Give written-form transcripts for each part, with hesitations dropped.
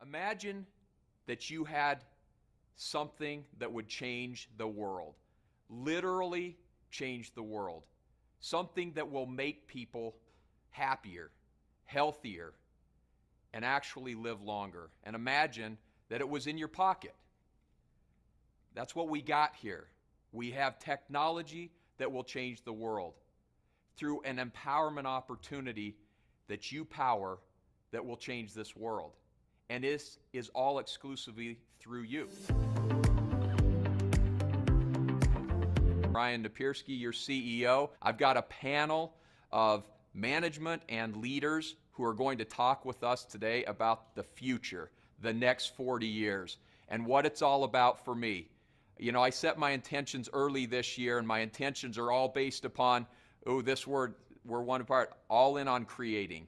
Imagine that you had something that would change the world, literally change the world, something that will make people happier, healthier, and actually live longer. And imagine that it was in your pocket. That's what we got here. We have technology that will change the world through an empowerment opportunity that you power that will change this world. And this is all exclusively through you. Ryan Napierski, your CEO. I've got a panel of management and leaders who are going to talk with us today about the future, the next 40 years, and what it's all about for me. You know, I set my intentions early this year, and my intentions are all based upon, oh, this word, we're one part, all in on creating.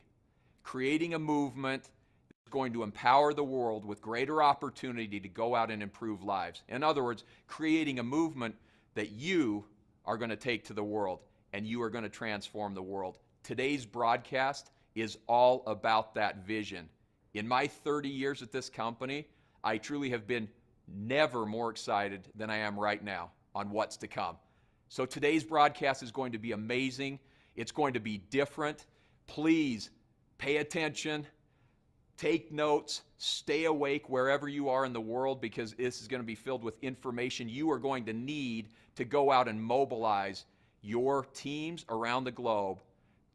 Creating a movement that's going to empower the world with greater opportunity to go out and improve lives. In other words, creating a movement that you are going to take to the world, and you are going to transform the world. Today's broadcast is all about that vision. In my 30 years at this company, I truly have been never more excited than I am right now on what's to come. So today's broadcast is going to be amazing. It's going to be different. Please pay attention, take notes, stay awake wherever you are in the world, because this is going to be filled with information you are going to need to go out and mobilize your teams around the globe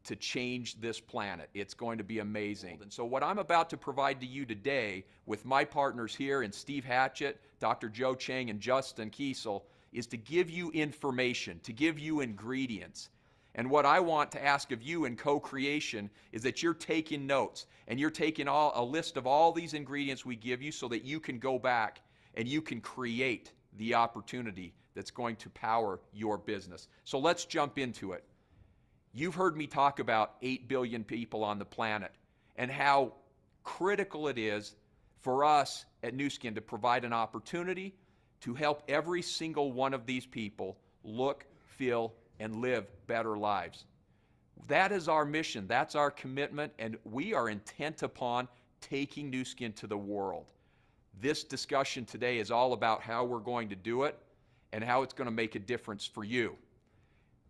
to change this planet. It's going to be amazing. And so what I'm about to provide to you today with my partners here in Steve Hatchett, Dr. Joe Chang, and Justin Kiesel is to give you information, to give you ingredients. And what I want to ask of you in co-creation is that you're taking notes and you're taking a list of all these ingredients we give you so that you can go back and you can create the opportunity that's going to power your business. So let's jump into it. You've heard me talk about 8 billion people on the planet and how critical it is for us at Nu Skin to provide an opportunity to help every single one of these people look, feel, and live better lives. That is our mission, that's our commitment, and we are intent upon taking Nu Skin to the world. This discussion today is all about how we're going to do it and how it's going to make a difference for you.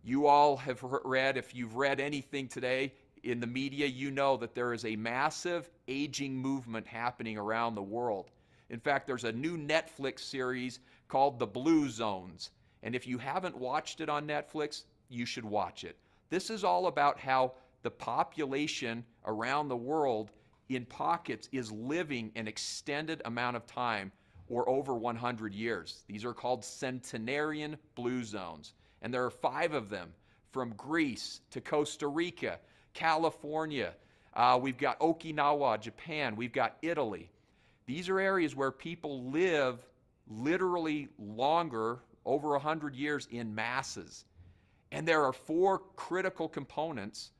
You all have read, if you've read anything today in the media, you know that there is a massive aging movement happening around the world. In fact, there's a new Netflix series called The Blue Zones. And if you haven't watched it on Netflix, you should watch it. This is all about how the population around the world in pockets is living an extended amount of time, or over 100 years. These are called centenarian blue zones. And there are 5 of them, from Greece to Costa Rica, California. We've got Okinawa, Japan. We've got Italy. These are areas where people live literally longer, over 100 years, in masses. And there are 4 critical components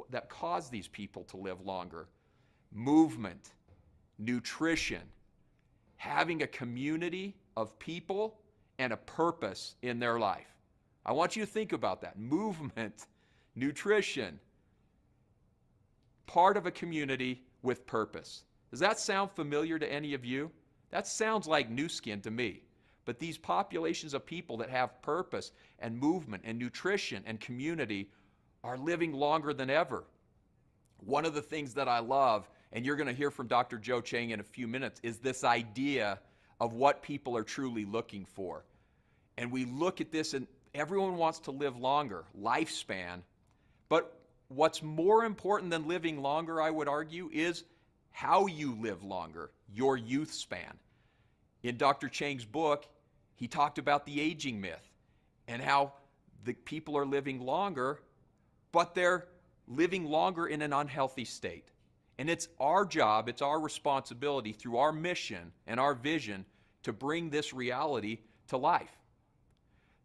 that cause these people to live longer: movement, nutrition, having a community of people, and a purpose in their life. I want you to think about that. Movement, nutrition, part of a community with purpose. Does that sound familiar to any of you? That sounds like Nu Skin to me. But these populations of people that have purpose and movement and nutrition and community are living longer than ever. One of the things that I love, and you're going to hear from Dr. Joe Chang in a few minutes, is this idea of what people are truly looking for. And we look at this, and everyone wants to live longer, lifespan. But what's more important than living longer, I would argue, is how you live longer, your youth span. In Dr. Chang's book, he talked about the aging myth and how the people are living longer, but they're living longer in an unhealthy state. And it's our job, it's our responsibility through our mission and our vision to bring this reality to life.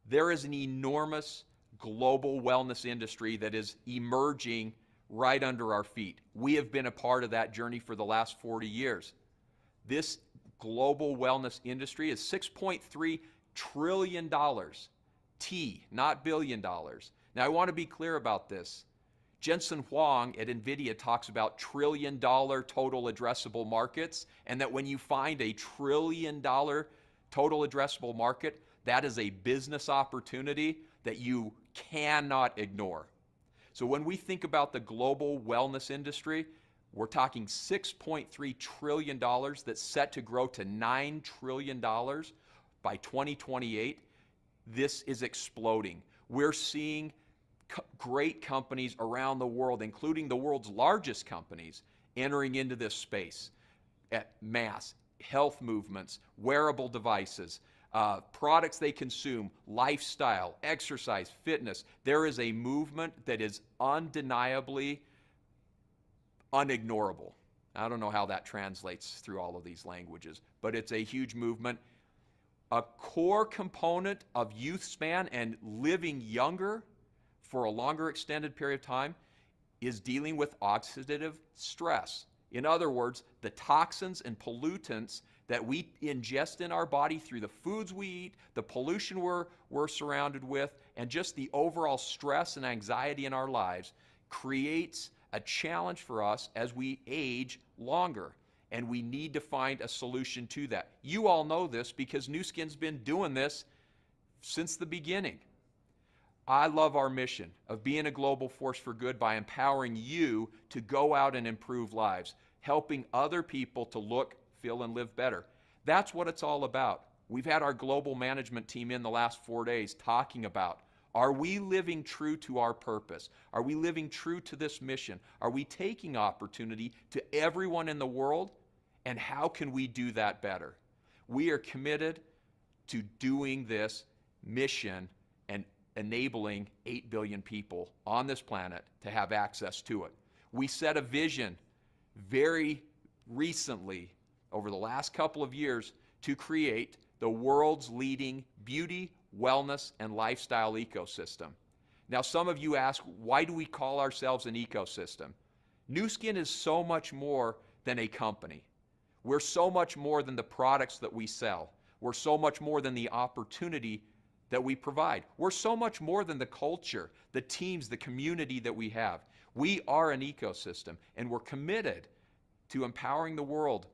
There is an enormous global wellness industry that is emerging right under our feet. We have been a part of that journey for the last 40 years. This global wellness industry is $6.3 trillion. T, not billion dollars. Now, I want to be clear about this. Jensen Huang at NVIDIA talks about trillion-dollar total addressable markets, and that when you find a trillion-dollar total addressable market, that is a business opportunity that you cannot ignore. So when we think about the global wellness industry, we're talking $6.3 trillion that's set to grow to $9 trillion by 2028. This is exploding. We're seeing great companies around the world, including the world's largest companies, entering into this space at mass, health movements, wearable devices, products they consume, lifestyle, exercise, fitness. There is a movement that is undeniably unignorable. I don't know how that translates through all of these languages, but it's a huge movement. A core component of youth span and living younger for a longer extended period of time is dealing with oxidative stress. In other words, the toxins and pollutants that we ingest in our body through the foods we eat, the pollution we're surrounded with, and just the overall stress and anxiety in our lives creates a challenge for us as we age longer. And we need to find a solution to that. You all know this because Nu Skin's been doing this since the beginning. I love our mission of being a global force for good by empowering you to go out and improve lives, helping other people to look, feel, and live better. That's what it's all about. We've had our global management team in the last 4 days talking about, are we living true to our purpose? Are we living true to this mission? Are we taking opportunity to everyone in the world? And how can we do that better? We are committed to doing this mission and enabling 8 billion people on this planet to have access to it. We set a vision very recently, over the last couple of years, to create the world's leading beauty, wellness, and lifestyle ecosystem. Now, some of you ask, why do we call ourselves an ecosystem? Nu Skin is so much more than a company. We're so much more than the products that we sell. We're so much more than the opportunity that we provide. We're so much more than the culture, the teams, the community that we have. We are an ecosystem, and we're committed to empowering the world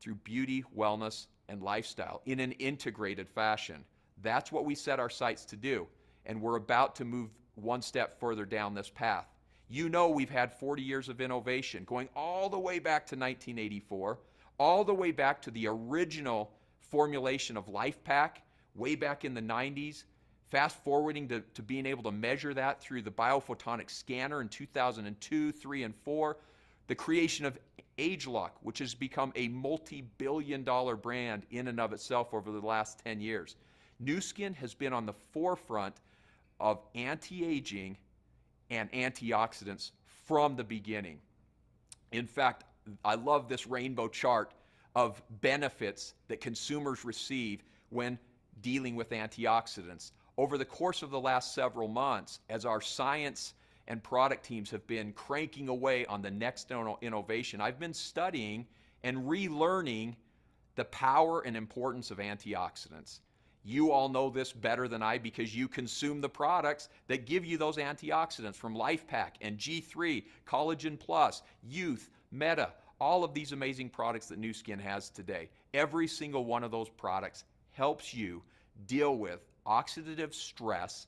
through beauty, wellness, and lifestyle in an integrated fashion. That's what we set our sights to do, and we're about to move one step further down this path. You know we've had 40 years of innovation, going all the way back to 1984, all the way back to the original formulation of LifePak, way back in the 90s, fast forwarding to being able to measure that through the biophotonic scanner in 2002, 3, and 4, the creation of ageLOC, which has become a multi-billion-dollar brand in and of itself over the last 10 years. Nu Skin has been on the forefront of anti-aging and antioxidants from the beginning. In fact, I love this rainbow chart of benefits that consumers receive when dealing with antioxidants. Over the course of the last several months, as our science and product teams have been cranking away on the next innovation, I've been studying and relearning the power and importance of antioxidants. You all know this better than I because you consume the products that give you those antioxidants from LifePak and G3, Collagen Plus, Youth, Meta, all of these amazing products that Nu Skin has today. Every single one of those products helps you deal with oxidative stress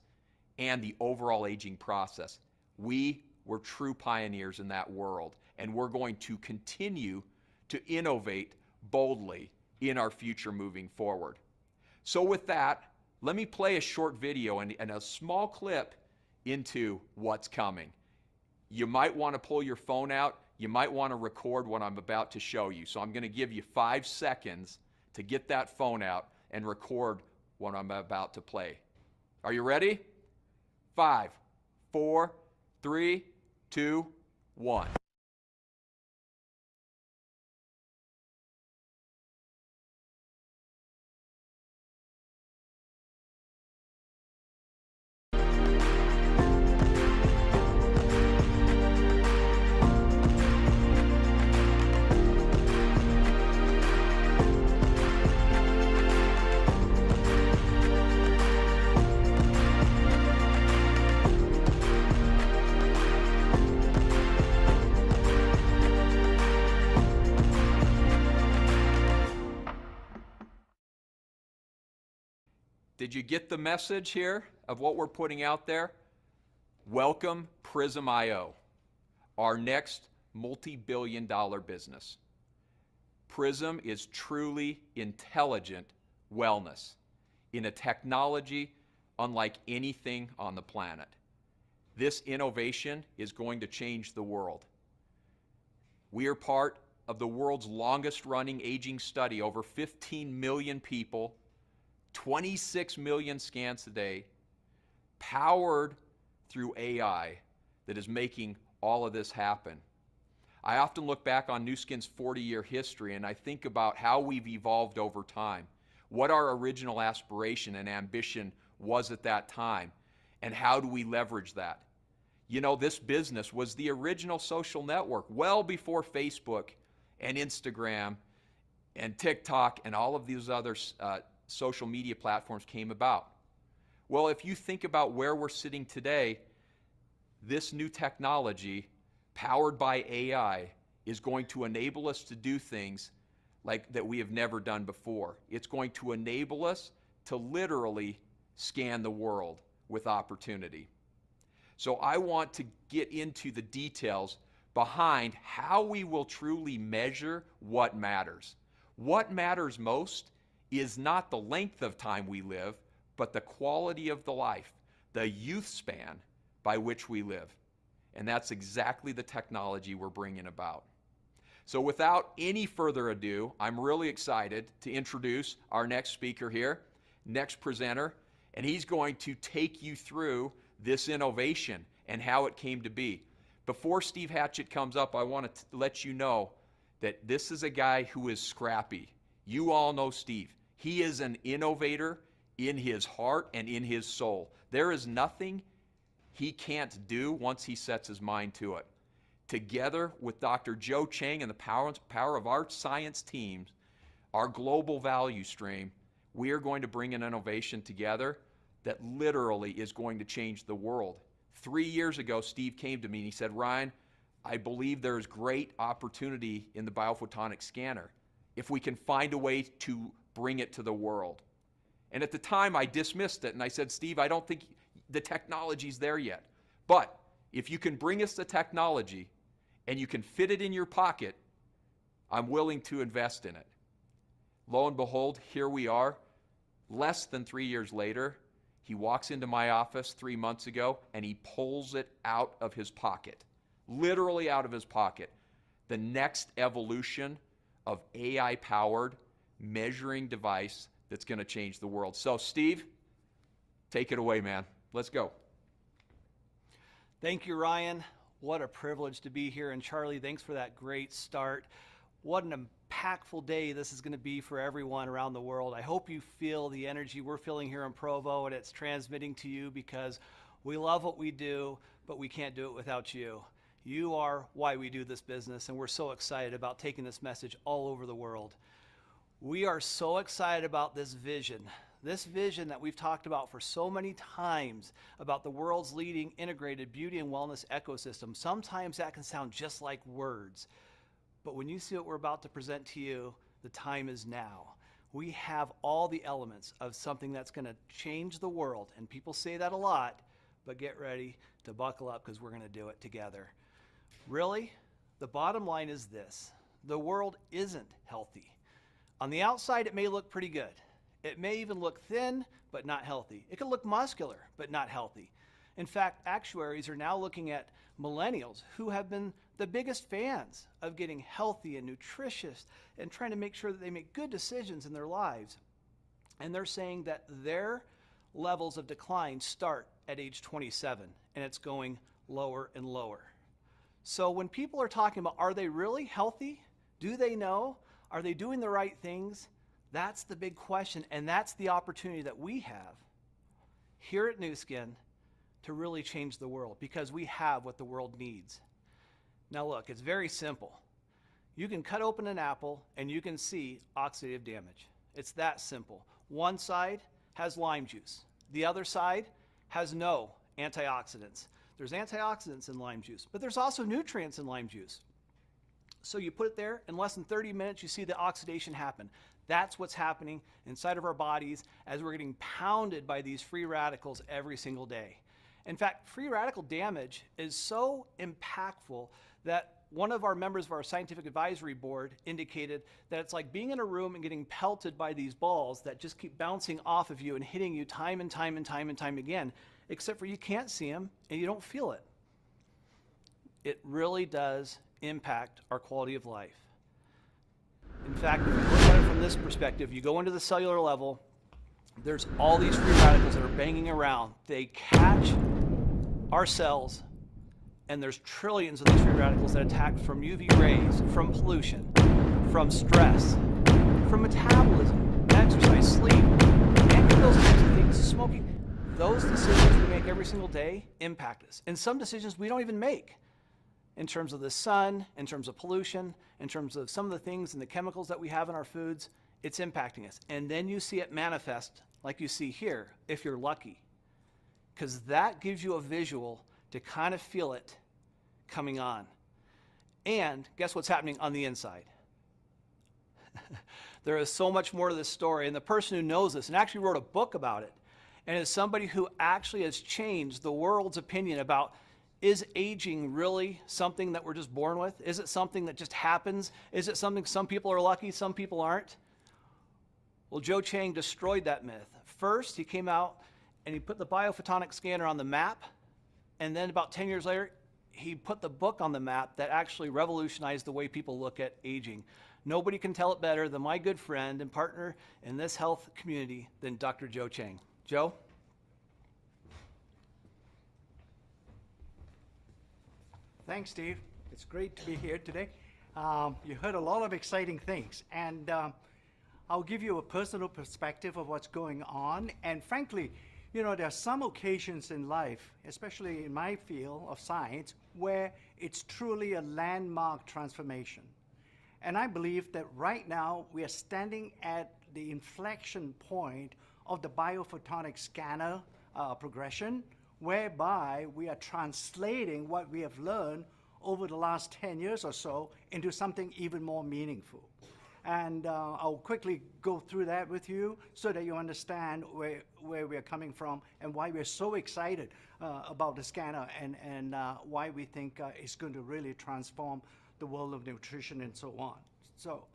and the overall aging process. We were true pioneers in that world, and we're going to continue to innovate boldly in our future moving forward. So with that, let me play a short video and a small clip into what's coming. You might want to pull your phone out. You might want to record what I'm about to show you. So I'm going to give you 5 seconds to get that phone out and record what I'm about to play. Are you ready? 5, 4, 3, 2, 1. Did you get the message here of what we're putting out there? Welcome Prysm IO, our next multi-billion-dollar business. Prysm is truly intelligent wellness in a technology unlike anything on the planet. This innovation is going to change the world. We are part of the world's longest running aging study, over 15 million people, 26 million scans a day, powered through AI that is making all of this happen. I often look back on Nu Skin's 40-year history and I think about how we've evolved over time, what our original aspiration and ambition was at that time, and how do we leverage that. You know, this business was the original social network well before Facebook and Instagram and TikTok and all of these other social media platforms came about. Well, if you think about where we're sitting today, this new technology powered by AI is going to enable us to do things like that we have never done before. It's going to enable us to literally scan the world with opportunity. So I want to get into the details behind how we will truly measure what matters. What matters most is not the length of time we live, but the quality of the life, the youth span by which we live. And that's exactly the technology we're bringing about. So without any further ado, I'm really excited to introduce our next speaker here, next presenter, and he's going to take you through this innovation and how it came to be. Before Steve Hatchett comes up, I want to let you know that this is a guy who is scrappy. You all know Steve. He is an innovator in his heart and in his soul. There is nothing he can't do once he sets his mind to it. Together with Dr. Joe Chang and the power of our science teams, our global value stream, we are going to bring an innovation together that literally is going to change the world. 3 years ago, Steve came to me and he said, Ryan, I believe there is great opportunity in the biophotonic scanner if we can find a way to bring it to the world. And at the time, I dismissed it and I said, Steve, I don't think the technology's there yet. But if you can bring us the technology and you can fit it in your pocket, I'm willing to invest in it. Lo and behold, here we are. Less than 3 years later, he walks into my office 3 months ago and he pulls it out of his pocket, literally out of his pocket. The next evolution of AI-powered measuring device that's going to change the world. So, Steve, take it away, man. Let's go. Thank you, Ryan. What a privilege to be here. And Charlie, thanks for that great start. What an impactful day this is going to be for everyone around the world. I hope you feel the energy we're feeling here in Provo and it's transmitting to you, because we love what we do, but we can't do it without you. You are why we do this business, and we're so excited about taking this message all over the world. We are so excited about this vision that we've talked about for so many times, about the world's leading integrated beauty and wellness ecosystem. Sometimes that can sound just like words, but when you see what we're about to present to you, the time is now. We have all the elements of something that's going to change the world, and people say that a lot, but get ready to buckle up because we're going to do it together. Really, the bottom line is this: the world isn't healthy. On the outside, it may look pretty good. It may even look thin, but not healthy. It could look muscular, but not healthy. In fact, actuaries are now looking at millennials who have been the biggest fans of getting healthy and nutritious and trying to make sure that they make good decisions in their lives. And they're saying that their levels of decline start at age 27, and it's going lower and lower. So when people are talking about, are they really healthy? Do they know? Are they doing the right things? That's the big question, and that's the opportunity that we have here at Nu Skin to really change the world, because we have what the world needs. Now look, it's very simple. You can cut open an apple and you can see oxidative damage. It's that simple. One side has lime juice. The other side has no antioxidants. There's antioxidants in lime juice, but there's also nutrients in lime juice. So you put it there, in less than 30 minutes, you see the oxidation happen. That's what's happening inside of our bodies as we're getting pounded by these free radicals every single day. In fact, free radical damage is so impactful that one of our members of our scientific advisory board indicated that it's like being in a room and getting pelted by these balls that just keep bouncing off of you and hitting you time and time and time and time again, except for you can't see them and you don't feel it. It really does impact our quality of life. In fact, if you look at it from this perspective, you go into the cellular level, there's all these free radicals that are banging around. They catch our cells, and there's trillions of these free radicals that attack from UV rays, from pollution, from stress, from metabolism, exercise, sleep, any of those types of things, smoking. Those decisions we make every single day impact us. And some decisions we don't even make. In terms of the sun, in terms of pollution, in terms of some of the things and the chemicals that we have in our foods, it's impacting us. And then you see it manifest like you see here, if you're lucky. Because that gives you a visual to kind of feel it coming on. And guess what's happening on the inside? There is so much more to this story. And the person who knows this and actually wrote a book about it, and is somebody who actually has changed the world's opinion about, is aging really something that we're just born with? Is it something that just happens? Is it something some people are lucky, some people aren't? Well, Joe Chang destroyed that myth. First, he came out and he put the biophotonic scanner on the map, and then about 10 years later, he put the book on the map that actually revolutionized the way people look at aging. Nobody can tell it better than my good friend and partner in this health community than Dr. Joe Chang. Joe? Thanks, Steve. It's great to be here today. You heard a lot of exciting things, and I'll give you a personal perspective of what's going on. And frankly, you know, there are some occasions in life, especially in my field of science, where it's truly a landmark transformation. And I believe that right now we are standing at the inflection point of the biophotonic scanner progression, whereby we are translating what we have learned over the last 10 years or so into something even more meaningful. And I'll quickly go through that with you so that you understand where we're coming from and why we're so excited about the scanner, and why we think it's going to really transform the world of nutrition and so on. So,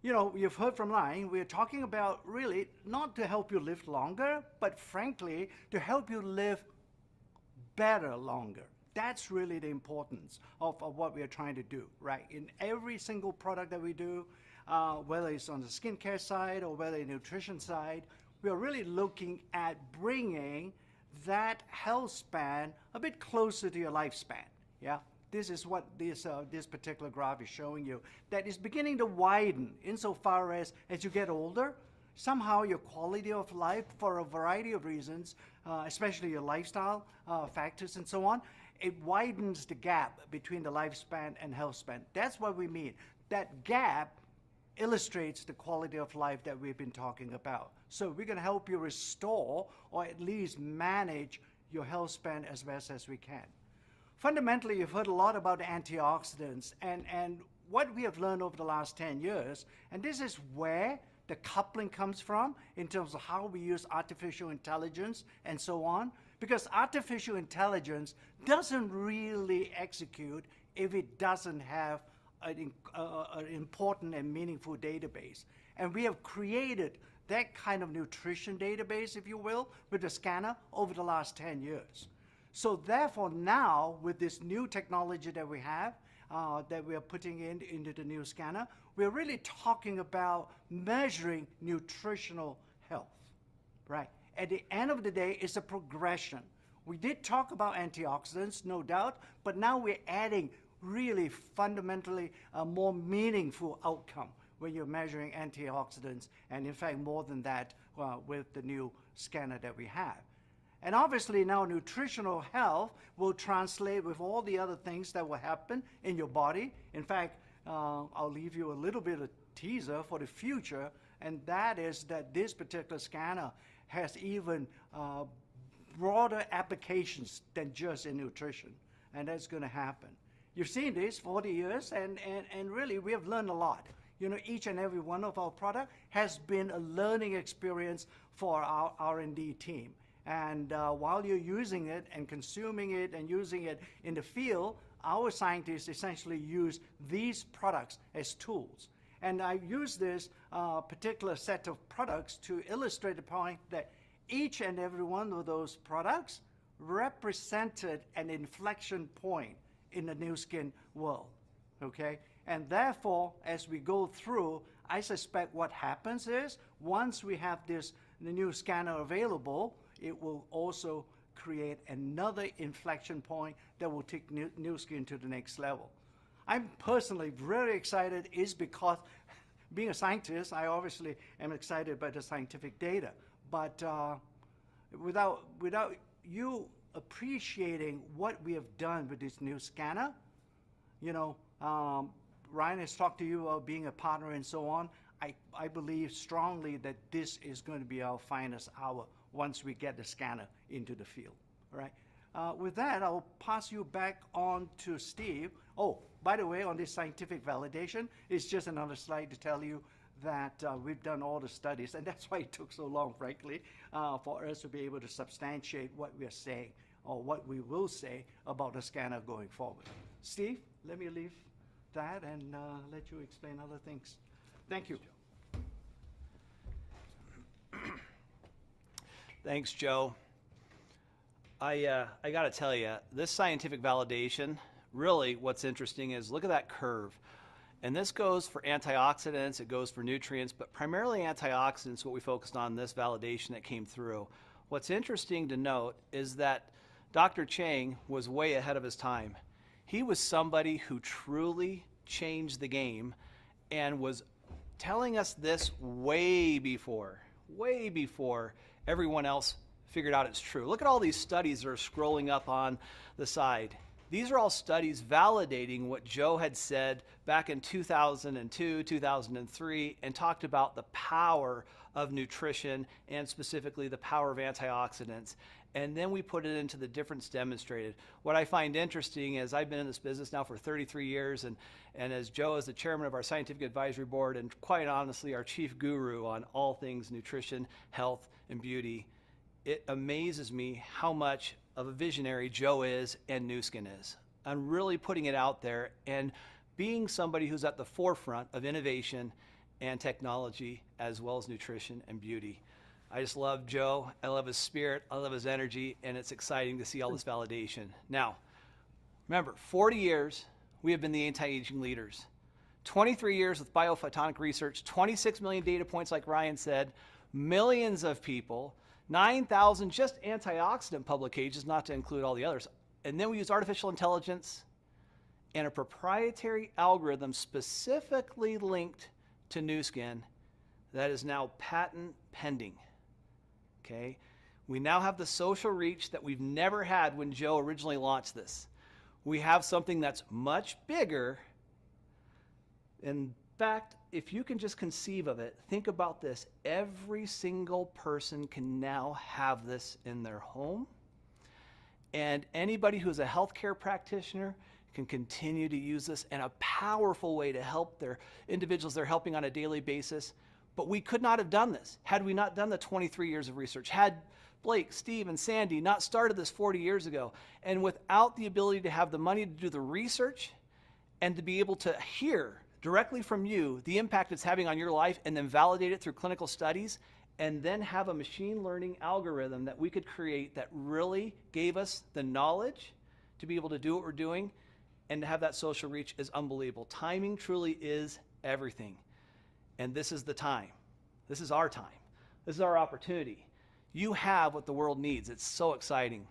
you know, you've heard from Lion, we're talking about really not to help you live longer, but frankly, to help you live better longer. That's really the importance of what we are trying to do, right? In every single product that we do, whether it's on the skincare side or whether the nutrition side, we are really looking at bringing that health span a bit closer to your lifespan, yeah? This is what this particular graph is showing you, that is beginning to widen insofar as you get older, somehow your quality of life, for a variety of reasons, especially your lifestyle factors and so on, it widens the gap between the lifespan and health span. That's what we mean. That gap illustrates the quality of life that we've been talking about. So we're going to help you restore or at least manage your health span as best as we can. Fundamentally, you've heard a lot about antioxidants and what we have learned over the last 10 years, and this is where the coupling comes from in terms of how we use artificial intelligence and so on, because artificial intelligence doesn't really execute if it doesn't have an important and meaningful database. And we have created that kind of nutrition database, if you will, with the scanner over the last 10 years. So therefore now, with this new technology that we have, that we are putting into the new scanner, we're really talking about measuring nutritional health, right? At the end of the day, it's a progression. We did talk about antioxidants, no doubt, but now we're adding really fundamentally a more meaningful outcome when you're measuring antioxidants, and in fact more than that with the new scanner that we have. And obviously now nutritional health will translate with all the other things that will happen in your body. In fact, I'll leave you a little bit of teaser for the future, and that is that this particular scanner has even broader applications than just in nutrition, and that's going to happen. you've seen this 40 years, and really we have learned a lot. You know, each and every one of our product has been a learning experience for our R&D team. And while you're using it and consuming it and using it in the field, our scientists essentially use these products as tools. And I use this particular set of products to illustrate the point that each and every one of those products represented an inflection point in the Nu Skin world, okay? And therefore, as we go through, I suspect what happens is, once we have the new scanner available, it will also create another inflection point that will take Nu Skin to the next level. I'm personally very excited is because being a scientist, I obviously am excited by the scientific data. But without you appreciating what we have done with this new scanner, you know, Ryan has talked to you about being a partner and so on. I believe strongly that this is going to be our finest hour once we get the scanner into the field. All right. With that, I'll pass you back on to Steve. Oh, by the way, on this scientific validation, it's just another slide to tell you that we've done all the studies, and that's why it took so long, frankly, for us to be able to substantiate what we are saying or what we will say about the scanner going forward. Steve, let me leave that and let you explain other things. Thank you. Thanks, Joe. I got to tell you, this scientific validation, really what's interesting is look at that curve. And this goes for antioxidants, it goes for nutrients, but primarily antioxidants, what we focused on, this validation that came through. What's interesting to note is that Dr. Chang was way ahead of his time. He was somebody who truly changed the game and was telling us this way before everyone else figured out it's true. Look at all these studies that are scrolling up on the side. These are all studies validating what Joe had said back in 2002, 2003, and talked about the power of nutrition and specifically the power of antioxidants. And then we put it into the difference demonstrated. What I find interesting is I've been in this business now for 33 years, and as Joe is the chairman of our scientific advisory board and quite honestly our chief guru on all things nutrition, health, and beauty, it amazes me how much of a visionary Joe is and Nu Skin is. I'm really putting it out there and being somebody who's at the forefront of innovation and technology as well as nutrition and beauty. I just love Joe. I love his spirit. I love his energy, and it's exciting to see all this validation. Now, remember, 40 years, we have been the anti-aging leaders. 23 years with biophotonic research, 26 million data points, like Ryan said, millions of people, 9,000 just antioxidant publications, not to include all the others. And then we use artificial intelligence and a proprietary algorithm specifically linked to Nu Skin that is now patent pending. Okay, we now have the social reach that we've never had when Joe originally launched this. We have something that's much bigger. In fact, if you can just conceive of it, think about this. Every single person can now have this in their home. And anybody who's a healthcare practitioner can continue to use this in a powerful way to help their individuals they're helping on a daily basis. But we could not have done this had we not done the 23 years of research, had Blake, Steve, and Sandy not started this 40 years ago. And without the ability to have the money to do the research and to be able to hear directly from you the impact it's having on your life and then validate it through clinical studies and then have a machine learning algorithm that we could create that really gave us the knowledge to be able to do what we're doing and to have that social reach is unbelievable. Timing truly is everything. And this is the time. This is our time. This is our opportunity. You have what the world needs. It's so exciting.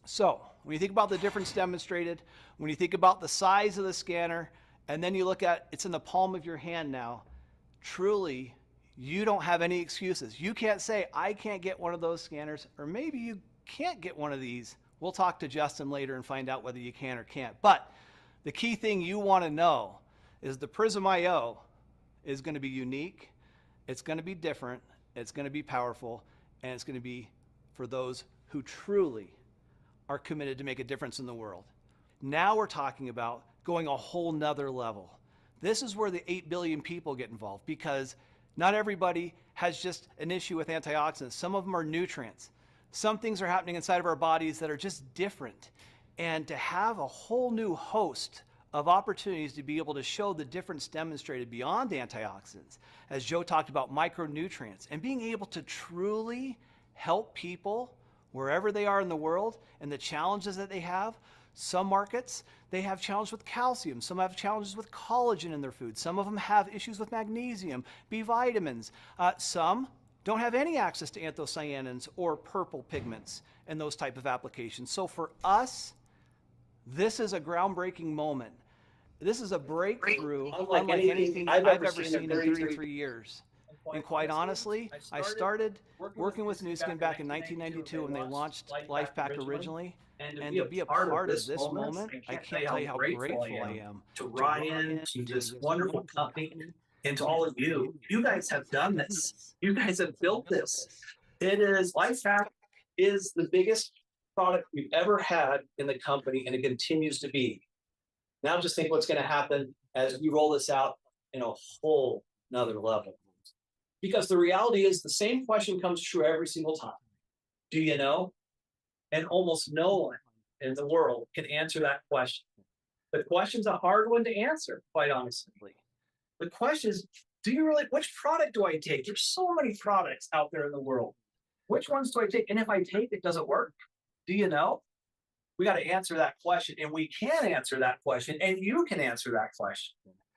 So when you think about the difference demonstrated, when you think about the size of the scanner, and then you look at it's in the palm of your hand now, truly, you don't have any excuses. You can't say, I can't get one of those scanners, or maybe you can't get one of these. We'll talk to Justin later and find out whether you can or can't. But the key thing you want to know is the Prysm IO is going to be unique, it's going to be different, it's going to be powerful, and it's going to be for those who truly are committed to make a difference in the world. Now we're talking about going a whole nother level. This is where the 8 billion people get involved, because not everybody has just an issue with antioxidants. Some of them are nutrients. Some things are happening inside of our bodies that are just different. And to have a whole new host of opportunities to be able to show the difference demonstrated beyond antioxidants, as Joe talked about micronutrients, and being able to truly help people wherever they are in the world and the challenges that they have. Some markets, they have challenges with calcium. Some have challenges with collagen in their food. Some of them have issues with magnesium, B vitamins. Some don't have any access to anthocyanins or purple pigments and those type of applications. So for us, this is a groundbreaking moment. This is a breakthrough unlike anything I've ever seen in 33 years. And quite honestly, I started working with Nu Skin back in 1992 when they launched Life Pack originally. And to be a part of this moment, I can't tell you how grateful I am to Ryan, to this wonderful company, and to all of you. You guys have done this. You guys have built this. It is, Life Pack is the biggest product we've ever had in the company, and it continues to be. Now just think what's going to happen as we roll this out in a whole nother level. Because the reality is the same question comes true every single time. Do you know? And almost no one in the world can answer that question. The question's a hard one to answer, quite honestly. The question is, do you really, which product do I take? There's so many products out there in the world. Which ones do I take? And if I take it, does it work? Do you know? We got to answer that question, and we can answer that question, and you can answer that question,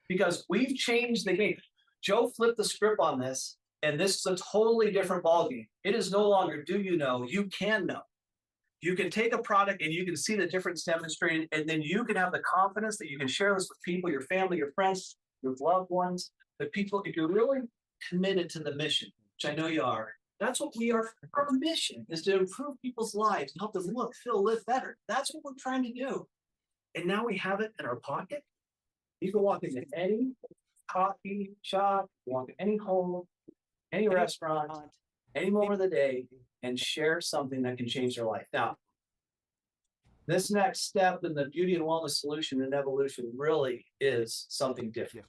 because we've changed the game. Joe flipped the script on this, and this is a totally different ballgame. It is no longer do you know, you can know. You can take a product and you can see the difference demonstrated, and then you can have the confidence that you can share this with people, your family, your friends, your loved ones, the people, if you're really committed to the mission, which I know you are. That's what we are. Our mission is to improve people's lives and help them look, feel, live better. That's what we're trying to do. And now we have it in our pocket. You can walk into any coffee shop, walk into any home, any restaurant, any moment of the day, and share something that can change their life. Now, this next step in the beauty and wellness solution and evolution really is something different.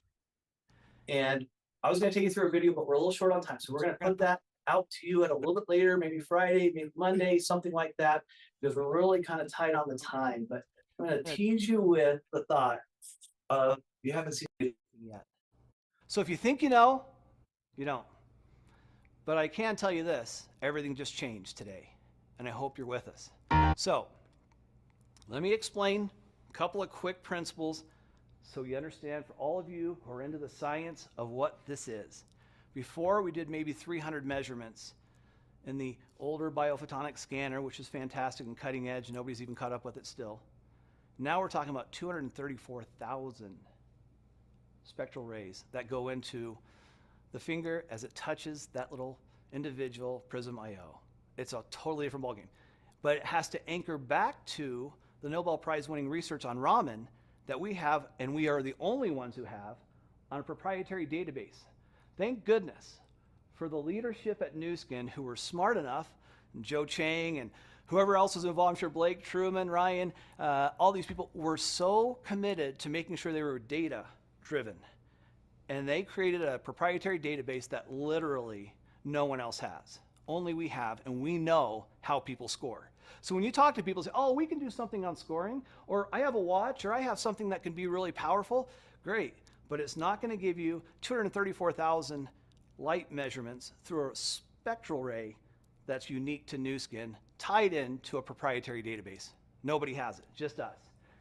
And I was going to take you through a video, but we're a little short on time. So we're going to put that out to you at a little bit later, maybe Friday, maybe Monday, something like that, because we're really kind of tight on the time. But I'm going to tease you with the thought of, you haven't seen it yet. So if you think you know, you don't. But I can tell you this, everything just changed today, and I hope you're with us. So let me explain a couple of quick principles so you understand, for all of you who are into the science of what this is. Before, we did maybe 300 measurements in the older biophotonic scanner, which is fantastic and cutting edge. Nobody's even caught up with it still. Now we're talking about 234,000 spectral rays that go into the finger as it touches that little individual Prysm IO. It's a totally different ballgame. But it has to anchor back to the Nobel Prize winning research on Raman that we have, and we are the only ones who have, on a proprietary database. Thank goodness for the leadership at Nu Skin who were smart enough, and Joe Chang and whoever else was involved, I'm sure Blake, Truman, Ryan, all these people were so committed to making sure they were data driven. And they created a proprietary database that literally no one else has. Only we have, and we know how people score. So when you talk to people, say, oh, we can do something on scoring, or I have a watch, or I have something that can be really powerful, great. But it's not going to give you 234,000 light measurements through a spectral ray that's unique to Nu Skin, tied into a proprietary database. Nobody has it, just us.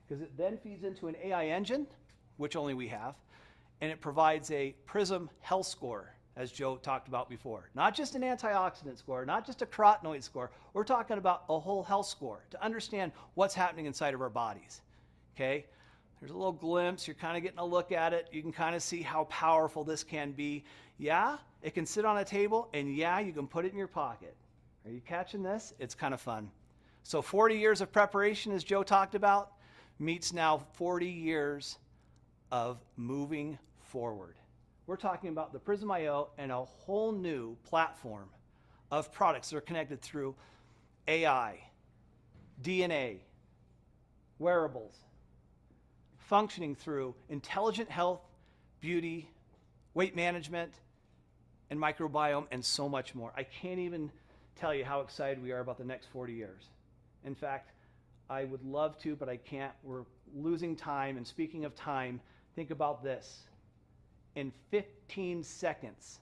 Because it then feeds into an AI engine, which only we have, and it provides a Prysm health score, as Joe talked about before. Not just an antioxidant score, not just a carotenoid score. We're talking about a whole health score to understand what's happening inside of our bodies, okay? There's a little glimpse. You're kind of getting a look at it. You can kind of see how powerful this can be. Yeah, it can sit on a table, and yeah, you can put it in your pocket. Are you catching this? It's kind of fun. So 40 years of preparation, as Joe talked about, meets now 40 years of moving forward. We're talking about the Prysm IO and a whole new platform of products that are connected through AI, DNA, wearables, functioning through intelligent health, beauty, weight management, and microbiome, and so much more. I can't even tell you how excited we are about the next 40 years. In fact, I would love to, but I can't. We're losing time. And speaking of time, think about this. In 15 seconds,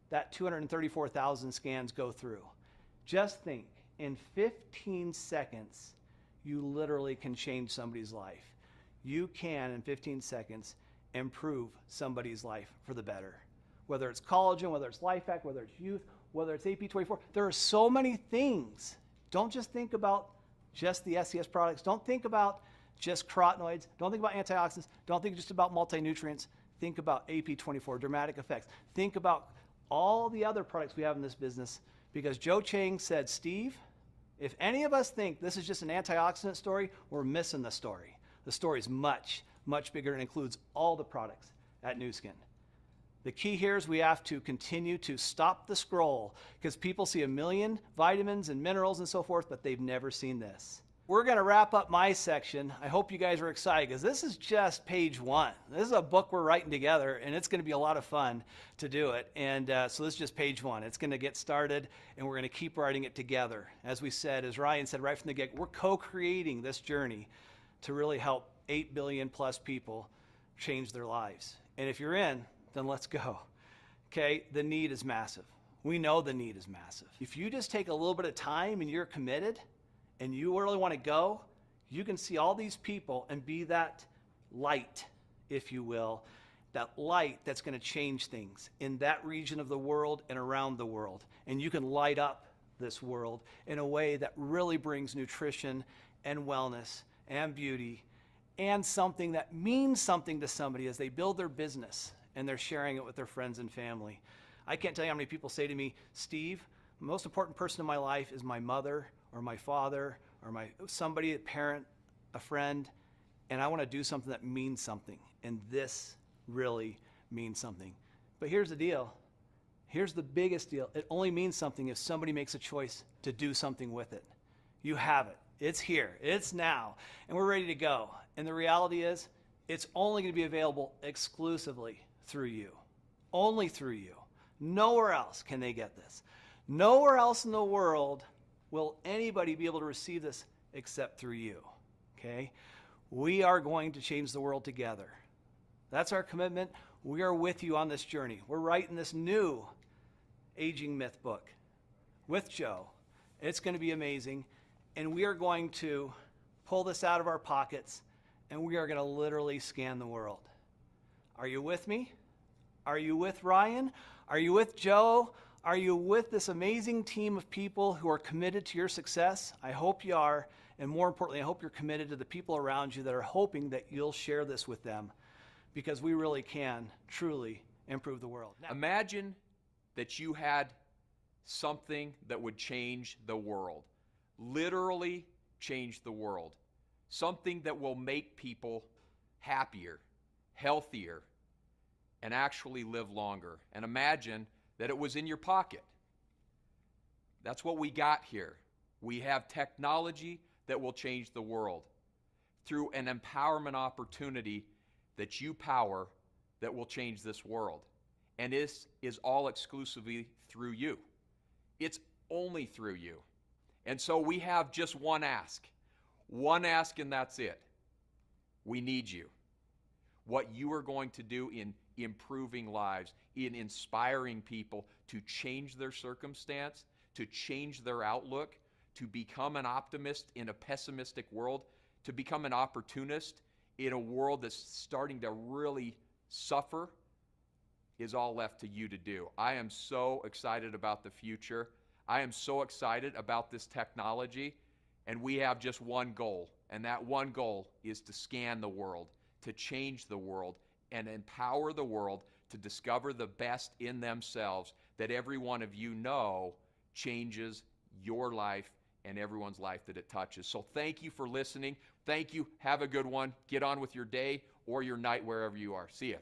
that 234,000 scans go through. Just think, in 15 seconds, you literally can change somebody's life. You can, in 15 seconds, improve somebody's life for the better. Whether it's collagen, whether it's life hack, whether it's youth, whether it's AP24, there are so many things. Don't just think about just the SCS products. Don't think about just carotenoids. Don't think about antioxidants. Don't think just about multi-nutrients. Think about AP24, dramatic effects. Think about all the other products we have in this business, because Joe Chang said, Steve, if any of us think this is just an antioxidant story, we're missing the story. The story is much, much bigger and includes all the products at Nu Skin. The key here is we have to continue to stop the scroll, because people see a million vitamins and minerals and so forth, but they've never seen this. We're going to wrap up my section. I hope you guys are excited, because this is just page 1. This is a book we're writing together, and it's going to be a lot of fun to do it. And so this is just page 1. It's going to get started, and we're going to keep writing it together. As we said, as Ryan said right from the get, we're co-creating this journey to really help 8 billion plus people change their lives. And if you're in, then let's go. Okay, the need is massive. We know the need is massive. If you just take a little bit of time and you're committed and you really want to go, you can see all these people and be that light, if you will, that light that's going to change things in that region of the world and around the world. And you can light up this world in a way that really brings nutrition and wellness and beauty and something that means something to somebody as they build their business and they're sharing it with their friends and family. I can't tell you how many people say to me, Steve, the most important person in my life is my mother or my father or somebody, a parent, a friend, and I want to do something that means something. And this really means something. But here's the deal. Here's the biggest deal. It only means something if somebody makes a choice to do something with it. You have it. It's here. It's now. And we're ready to go. And the reality is, it's only going to be available exclusively through you. Only through you. Nowhere else can they get this. Nowhere else in the world will anybody be able to receive this except through you. Okay? We are going to change the world together. That's our commitment. We are with you on this journey. We're writing this new Aging Myth book with Joe. It's going to be amazing. And we are going to pull this out of our pockets and we are going to literally scan the world. Are you with me? Are you with Ryan? Are you with Joe? Are you with this amazing team of people who are committed to your success? I hope you are. And more importantly, I hope you're committed to the people around you that are hoping that you'll share this with them, because we really can truly improve the world. Now, imagine that you had something that would change the world, literally change the world, something that will make people happier, healthier, and actually live longer. And imagine that it was in your pocket. That's what we got here. We have technology that will change the world through an empowerment opportunity that you power that will change this world. And this is all exclusively through you. It's only through you. And so we have just one ask, and that's it. We need you. What you are going to do in improving lives, in inspiring people to change their circumstance, to change their outlook, to become an optimist in a pessimistic world, to become an opportunist in a world that's starting to really suffer, is all left to you to do. I am so excited about the future. I am so excited about this technology, and we have just one goal, and that one goal is to scan the world, to change the world, and empower the world to discover the best in themselves that every one of you know changes your life and everyone's life that it touches. So thank you for listening. Thank you. Have a good one. Get on with your day or your night wherever you are. See ya.